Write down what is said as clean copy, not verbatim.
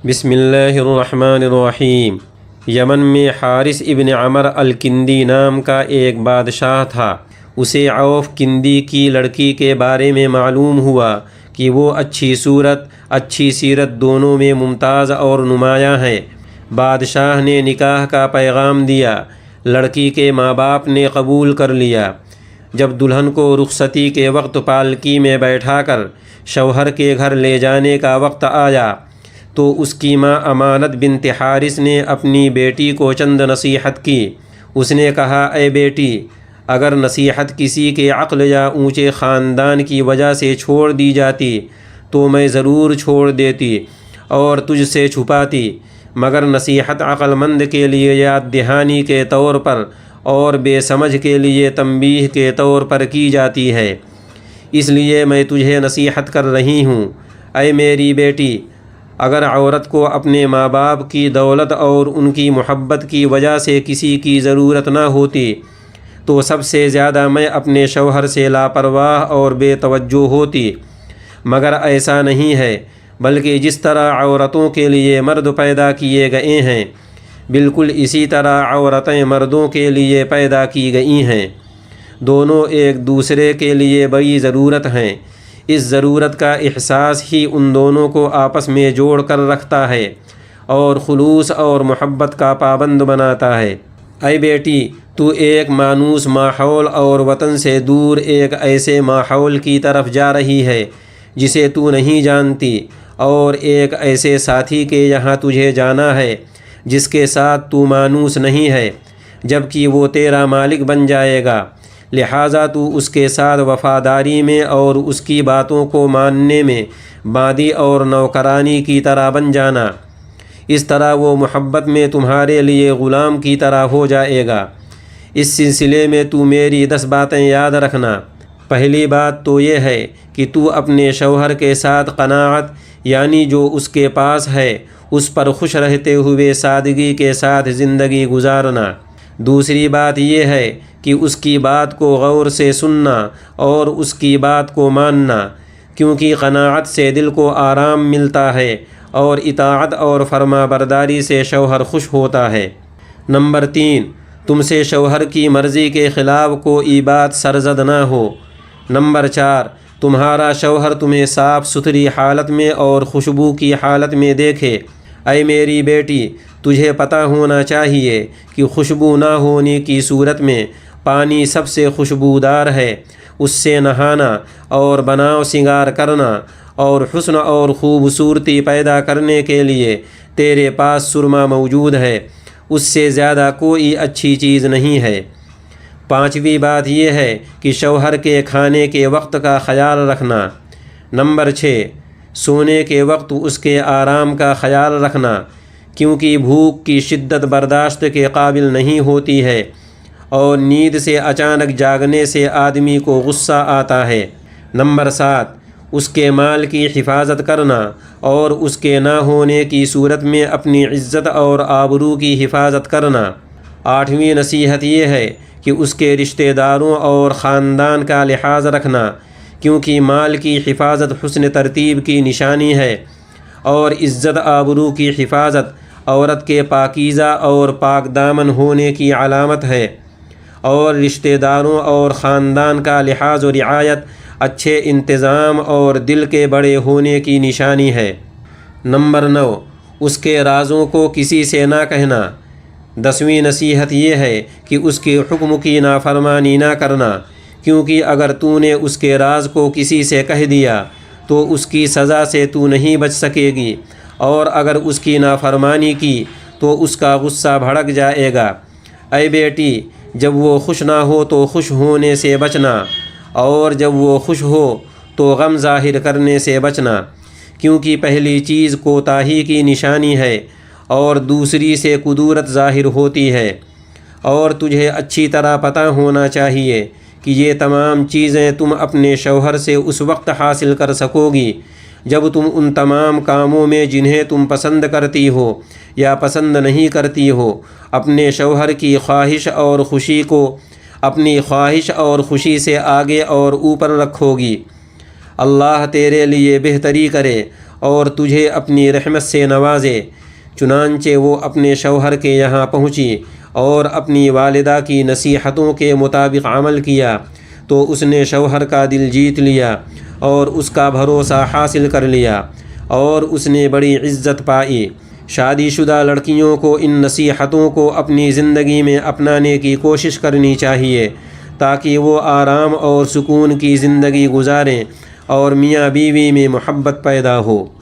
بسم اللہ الرحمن الرحیم۔ یمن میں حارث ابن عمر الکندی نام کا ایک بادشاہ تھا۔ اسے عوف کندی کی لڑکی کے بارے میں معلوم ہوا کہ وہ اچھی صورت اچھی سیرت دونوں میں ممتاز اور نمایاں ہے۔ بادشاہ نے نکاح کا پیغام دیا۔ لڑکی کے ماں باپ نے قبول کر لیا۔ جب دلہن کو رخصتی کے وقت پالکی میں بیٹھا کر شوہر کے گھر لے جانے کا وقت آیا تو اس کی ماں امانت بنت حارث نے اپنی بیٹی کو چند نصیحت کی۔ اس نے کہا، اے بیٹی، اگر نصیحت کسی کے عقل یا اونچے خاندان کی وجہ سے چھوڑ دی جاتی تو میں ضرور چھوڑ دیتی اور تجھ سے چھپاتی، مگر نصیحت عقل مند کے لیے یاد دہانی کے طور پر اور بے سمجھ کے لیے تنبیہ کے طور پر کی جاتی ہے، اس لیے میں تجھے نصیحت کر رہی ہوں۔ اے میری بیٹی، اگر عورت کو اپنے ماں باپ کی دولت اور ان کی محبت کی وجہ سے کسی کی ضرورت نہ ہوتی تو سب سے زیادہ میں اپنے شوہر سے لاپرواہ اور بے توجہ ہوتی، مگر ایسا نہیں ہے، بلکہ جس طرح عورتوں کے لیے مرد پیدا کیے گئے ہیں بالکل اسی طرح عورتیں مردوں کے لیے پیدا کی گئی ہیں۔ دونوں ایک دوسرے کے لیے بڑی ضرورت ہیں۔ اس ضرورت کا احساس ہی ان دونوں کو آپس میں جوڑ کر رکھتا ہے اور خلوص اور محبت کا پابند بناتا ہے۔ اے بیٹی، تو ایک مانوس ماحول اور وطن سے دور ایک ایسے ماحول کی طرف جا رہی ہے جسے تو نہیں جانتی، اور ایک ایسے ساتھی کے یہاں تجھے جانا ہے جس کے ساتھ تو مانوس نہیں ہے، جبکہ وہ تیرا مالک بن جائے گا، لہٰذا تو اس کے ساتھ وفاداری میں اور اس کی باتوں کو ماننے میں بادی اور نوکرانی کی طرح بن جانا۔ اس طرح وہ محبت میں تمہارے لیے غلام کی طرح ہو جائے گا۔ اس سلسلے میں تو میری 10 باتیں یاد رکھنا۔ پہلی بات تو یہ ہے کہ تو اپنے شوہر کے ساتھ قناعت، یعنی جو اس کے پاس ہے اس پر خوش رہتے ہوئے سادگی کے ساتھ زندگی گزارنا۔ دوسری بات یہ ہے کہ اس کی بات کو غور سے سننا اور اس کی بات کو ماننا، کیونکہ قناعت سے دل کو آرام ملتا ہے اور اطاعت اور فرما برداری سے شوہر خوش ہوتا ہے۔ نمبر 3، تم سے شوہر کی مرضی کے خلاف کوئی بات سرزد نہ ہو۔ نمبر 4، تمہارا شوہر تمہیں صاف ستھری حالت میں اور خوشبو کی حالت میں دیکھے۔ اے میری بیٹی، تجھے پتہ ہونا چاہیے کہ خوشبو نہ ہونے کی صورت میں پانی سب سے خوشبودار ہے۔ اس سے نہانا اور بناؤ سنگار کرنا اور حسن اور خوبصورتی پیدا کرنے کے لیے تیرے پاس سرما موجود ہے، اس سے زیادہ کوئی اچھی چیز نہیں ہے۔ 5ویں بات یہ ہے کہ شوہر کے کھانے کے وقت کا خیال رکھنا۔ نمبر 6، سونے کے وقت اس کے آرام کا خیال رکھنا، کیونکہ بھوک کی شدت برداشت کے قابل نہیں ہوتی ہے اور نیند سے اچانک جاگنے سے آدمی کو غصہ آتا ہے۔ نمبر 7، اس کے مال کی حفاظت کرنا اور اس کے نہ ہونے کی صورت میں اپنی عزت اور آبرو کی حفاظت کرنا۔ 8ویں نصیحت یہ ہے کہ اس کے رشتہ داروں اور خاندان کا لحاظ رکھنا، کیونکہ مال کی حفاظت حسن ترتیب کی نشانی ہے اور عزت آبرو کی حفاظت عورت کے پاکیزہ اور پاک دامن ہونے کی علامت ہے، اور رشتہ داروں اور خاندان کا لحاظ و رعایت اچھے انتظام اور دل کے بڑے ہونے کی نشانی ہے۔ نمبر 9، اس کے رازوں کو کسی سے نہ کہنا۔ 10ویں نصیحت یہ ہے کہ اس کے حکم کی نافرمانی نہ کرنا، کیونکہ اگر تو نے اس کے راز کو کسی سے کہہ دیا تو اس کی سزا سے تو نہیں بچ سکے گی، اور اگر اس کی نافرمانی کی تو اس کا غصہ بھڑک جائے گا۔ اے بیٹی، جب وہ خوش نہ ہو تو خوش ہونے سے بچنا، اور جب وہ خوش ہو تو غم ظاہر کرنے سے بچنا، کیونکہ پہلی چیز کوتاہی کی نشانی ہے اور دوسری سے کدورت ظاہر ہوتی ہے، اور تجھے اچھی طرح پتہ ہونا چاہیے کہ یہ تمام چیزیں تم اپنے شوہر سے اس وقت حاصل کر سکو گی جب تم ان تمام کاموں میں جنہیں تم پسند کرتی ہو یا پسند نہیں کرتی ہو اپنے شوہر کی خواہش اور خوشی کو اپنی خواہش اور خوشی سے آگے اور اوپر رکھو گی۔ اللہ تیرے لیے بہتری کرے اور تجھے اپنی رحمت سے نوازے۔ چنانچہ وہ اپنے شوہر کے یہاں پہنچی اور اپنی والدہ کی نصیحتوں کے مطابق عمل کیا تو اس نے شوہر کا دل جیت لیا اور اس کا بھروسہ حاصل کر لیا اور اس نے بڑی عزت پائی۔ شادی شدہ لڑکیوں کو ان نصیحتوں کو اپنی زندگی میں اپنانے کی کوشش کرنی چاہیے تاکہ وہ آرام اور سکون کی زندگی گزاریں اور میاں بیوی میں محبت پیدا ہو۔